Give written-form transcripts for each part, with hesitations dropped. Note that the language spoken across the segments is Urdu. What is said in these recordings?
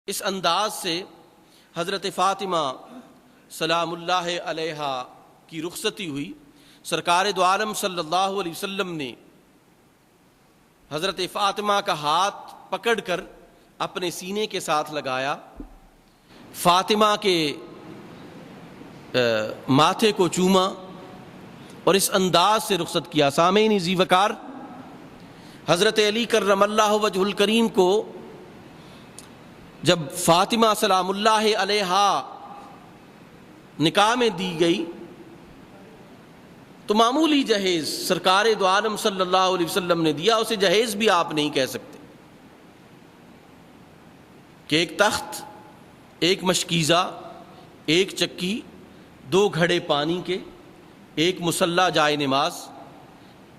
اس انداز سے حضرت فاطمہ سلام اللہ علیہا کی رخصتی ہوئی۔ سرکار دو عالم صلی اللہ علیہ وسلم نے حضرت فاطمہ کا ہاتھ پکڑ کر اپنے سینے کے ساتھ لگایا، فاطمہ کے ماتھے کو چوما اور اس انداز سے رخصت کیا۔ سامعین ذی وقار، حضرت علی کرم اللہ وجہ الکریم کو جب فاطمہ سلام اللہ علیہا نکاح میں دی گئی تو معمولی جہیز سرکار دو عالم صلی اللہ علیہ وسلم نے دیا، اسے جہیز بھی آپ نہیں کہہ سکتے کہ ایک تخت، ایک مشکیزہ، ایک چکی، 2 گھڑے پانی کے، ایک مصلی جائے نماز،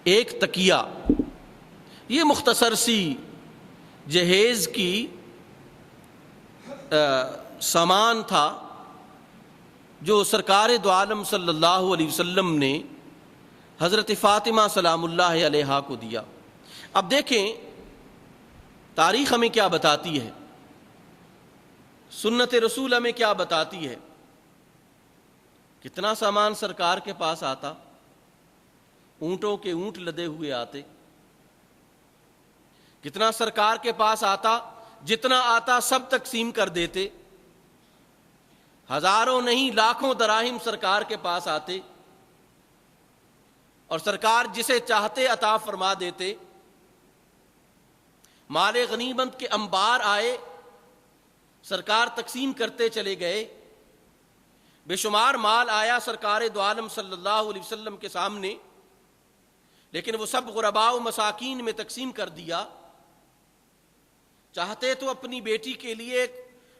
ایک تکیہ، یہ مختصر سی جہیز کی سامان تھا جو سرکار دو عالم صلی اللہ علیہ وسلم نے حضرت فاطمہ سلام اللہ علیہا کو دیا۔ اب دیکھیں تاریخ ہمیں کیا بتاتی ہے، سنت رسول ہمیں کیا بتاتی ہے۔ کتنا سامان سرکار کے پاس آتا، اونٹوں کے اونٹ لدے ہوئے آتے، کتنا سرکار کے پاس آتا، جتنا آتا سب تقسیم کر دیتے، ہزاروں نہیں لاکھوں دراہم سرکار کے پاس آتے اور سرکار جسے چاہتے عطا فرما دیتے۔ مال غنیمت کے انبار آئے، سرکار تقسیم کرتے چلے گئے، بے شمار مال آیا سرکار دو عالم صلی اللہ علیہ وسلم کے سامنے، لیکن وہ سب غرباء و مساکین میں تقسیم کر دیا۔ چاہتے تو اپنی بیٹی کے لیے ایک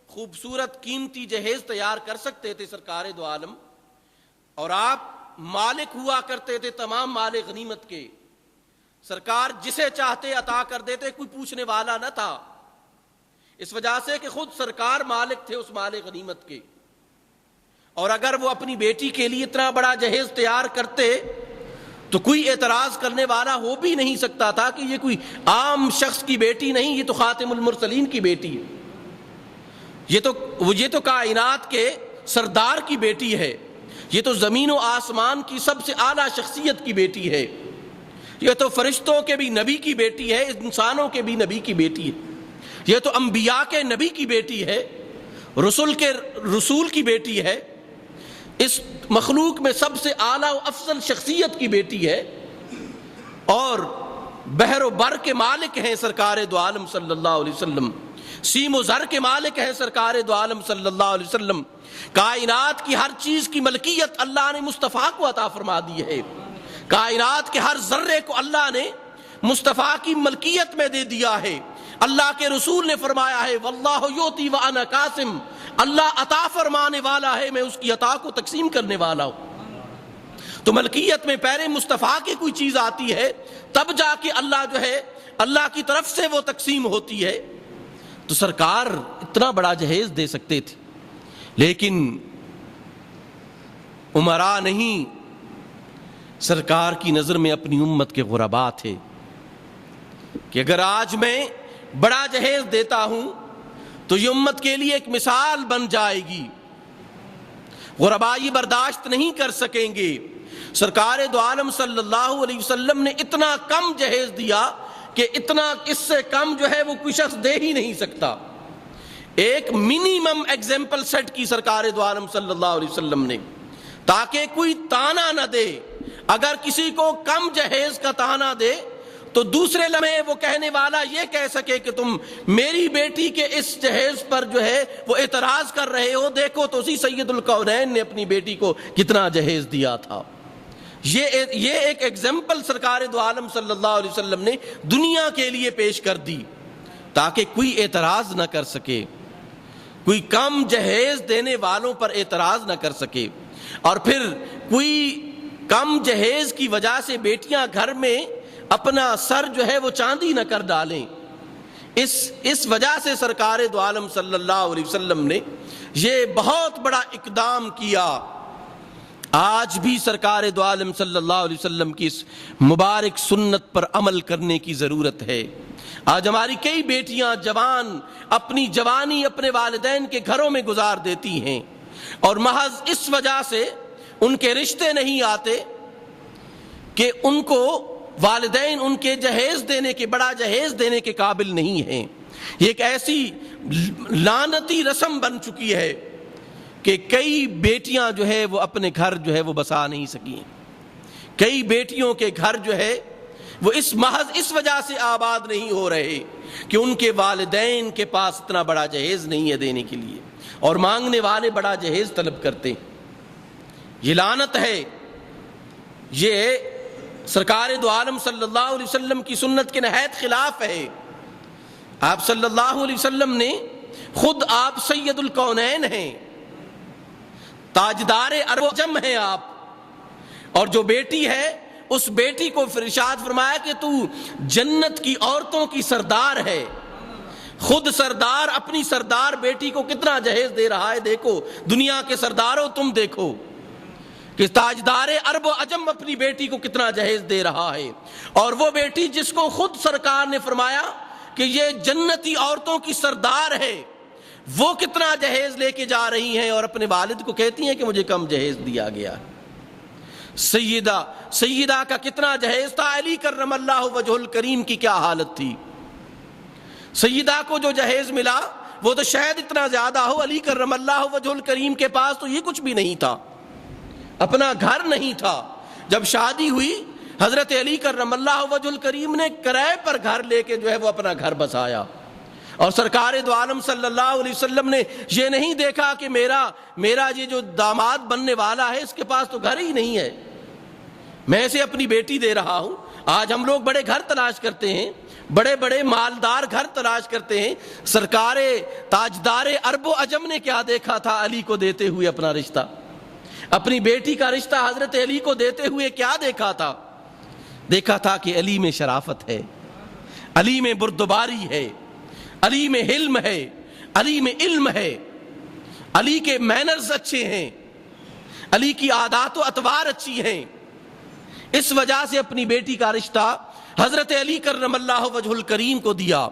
خوبصورت قیمتی جہیز تیار کر سکتے تھے سرکار دو عالم، اور آپ مالک ہوا کرتے تھے تمام مال غنیمت کے، سرکار جسے چاہتے عطا کر دیتے، کوئی پوچھنے والا نہ تھا، اس وجہ سے کہ خود سرکار مالک تھے اس مال غنیمت کے۔ اور اگر وہ اپنی بیٹی کے لیے اتنا بڑا جہیز تیار کرتے تو کوئی اعتراض کرنے والا ہو بھی نہیں سکتا تھا کہ یہ کوئی عام شخص کی بیٹی نہیں، یہ تو خاتم المرسلین کی بیٹی ہے، یہ تو کائنات کے سردار کی بیٹی ہے، یہ تو زمین و آسمان کی سب سے اعلیٰ شخصیت کی بیٹی ہے، یہ تو فرشتوں کے بھی نبی کی بیٹی ہے، انسانوں کے بھی نبی کی بیٹی ہے، یہ تو انبیاء کے نبی کی بیٹی ہے، رسول کی بیٹی ہے، اس مخلوق میں سب سے اعلیٰ و افضل شخصیت کی بیٹی ہے، اور بحر و بر کے مالک ہیں سرکار دو عالم صلی اللہ علیہ وسلم، سیم و زر کے مالک ہیں سرکار دو عالم صلی اللہ علیہ وسلم، کائنات کی ہر چیز کی ملکیت اللہ نے مصطفیٰ کو عطا فرما دی ہے، کائنات کے ہر ذرے کو اللہ نے مصطفیٰ کی ملکیت میں دے دیا ہے۔ اللہ کے رسول نے فرمایا ہے واللہ یؤتی وانا قاسم، اللہ عطا فرمانے والا ہے، میں اس کی عطا کو تقسیم کرنے والا ہوں۔ تو ملکیت میں پہلے مصطفیٰ کی کوئی چیز آتی ہے، تب جا کے اللہ کی طرف سے وہ تقسیم ہوتی ہے۔ تو سرکار اتنا بڑا جہیز دے سکتے تھے، لیکن امراء نہیں، سرکار کی نظر میں اپنی امت کے غرباء تھے کہ اگر آج میں بڑا جہیز دیتا ہوں تو یہ امت کے لیے ایک مثال بن جائے گی، غرباء یہ برداشت نہیں کر سکیں گے۔ سرکار دو عالم صلی اللہ علیہ وسلم نے اتنا کم جہیز دیا کہ اس سے کم جو ہے وہ کوئی شخص دے ہی نہیں سکتا۔ ایک منیمم ایگزامپل سیٹ کی سرکار دو عالم صلی اللہ علیہ وسلم نے، تاکہ کوئی تانا نہ دے۔ اگر کسی کو کم جہیز کا تانا دے تو دوسرے لمحے وہ کہنے والا یہ کہہ سکے کہ تم میری بیٹی کے اس جہیز پر جو ہے وہ اعتراض کر رہے ہو، دیکھو تو اسی سید الکونین نے اپنی بیٹی کو کتنا جہیز دیا تھا۔ یہ ایک ایگزامپل سرکار دو عالم صلی اللہ علیہ وسلم نے دنیا کے لیے پیش کر دی تاکہ کوئی اعتراض نہ کر سکے، کوئی کم جہیز دینے والوں پر اعتراض نہ کر سکے، اور پھر کوئی کم جہیز کی وجہ سے بیٹیاں گھر میں اپنا سر جو ہے وہ چاندی نہ کر ڈالیں۔ اس وجہ سے سرکار دو عالم صلی اللہ علیہ وسلم نے یہ بہت بڑا اقدام کیا۔ آج بھی سرکار دو عالم صلی اللہ علیہ وسلم کی اس مبارک سنت پر عمل کرنے کی ضرورت ہے۔ آج ہماری کئی بیٹیاں جوان اپنی جوانی اپنے والدین کے گھروں میں گزار دیتی ہیں، اور محض اس وجہ سے ان کے رشتے نہیں آتے کہ ان کو والدین ان کے جہیز دینے کے بڑا جہیز دینے کے قابل نہیں ہیں۔ یہ ایک ایسی لعنتی رسم بن چکی ہے کہ کئی بیٹیاں جو ہے وہ اپنے گھر جو ہے وہ بسا نہیں سکیں۔ کئی بیٹیوں کے گھر جو ہے وہ محض اس وجہ سے آباد نہیں ہو رہے کہ ان کے والدین کے پاس اتنا بڑا جہیز نہیں ہے دینے کے لیے، اور مانگنے والے بڑا جہیز طلب کرتے ہیں۔ یہ لعنت ہے، یہ سرکار دو عالم صلی اللہ علیہ وسلم کی سنت کے نہایت خلاف ہے۔ آپ صلی اللہ علیہ وسلم نے خود آپ سید الکونین ہیں، تاجدار عرب و عجم ہیں آپ، اور جو بیٹی ہے اس بیٹی کو ارشاد فرمایا کہ تو جنت کی عورتوں کی سردار ہے۔ خود سردار اپنی سردار بیٹی کو کتنا جہیز دے رہا ہے، دیکھو دنیا کے سرداروں تم دیکھو کہ تاجدار عرب و عجم اپنی بیٹی کو کتنا جہیز دے رہا ہے، اور وہ بیٹی جس کو خود سرکار نے فرمایا کہ یہ جنتی عورتوں کی سردار ہے، وہ کتنا جہیز لے کے جا رہی ہیں اور اپنے والد کو کہتی ہیں کہ مجھے کم جہیز دیا گیا۔ سیدہ کا کتنا جہیز تھا، علی کرم اللہ وجہ الکریم کی کیا حالت تھی۔ سیدہ کو جو جہیز ملا وہ تو شاید اتنا زیادہ ہو، علی کرم اللہ وجہ الکریم کے پاس تو یہ کچھ بھی نہیں تھا، اپنا گھر نہیں تھا۔ جب شادی ہوئی حضرت علی کرم اللہ وجہ الکریم نے کرائے پر گھر لے کے جو ہے وہ اپنا گھر بسایا، اور سرکار دو عالم صلی اللہ علیہ وسلم نے یہ نہیں دیکھا کہ میرا یہ جو داماد بننے والا ہے اس کے پاس تو گھر ہی نہیں ہے، میں اسے اپنی بیٹی دے رہا ہوں۔ آج ہم لوگ بڑے گھر تلاش کرتے ہیں، بڑے بڑے مالدار گھر تلاش کرتے ہیں۔ سرکار تاجدار عرب و عجم نے کیا دیکھا تھا علی کو دیتے ہوئے اپنا رشتہ، اپنی بیٹی کا رشتہ حضرت علی کو دیتے ہوئے کیا دیکھا تھا؟ دیکھا تھا کہ علی میں شرافت ہے، علی میں بردباری ہے، علی میں حلم ہے، علی میں علم ہے، علی کے مینرز اچھے ہیں، علی کی عادات و اطوار اچھی ہیں۔ اس وجہ سے اپنی بیٹی کا رشتہ حضرت علی کرم اللہ وجہ الکریم کو دیا۔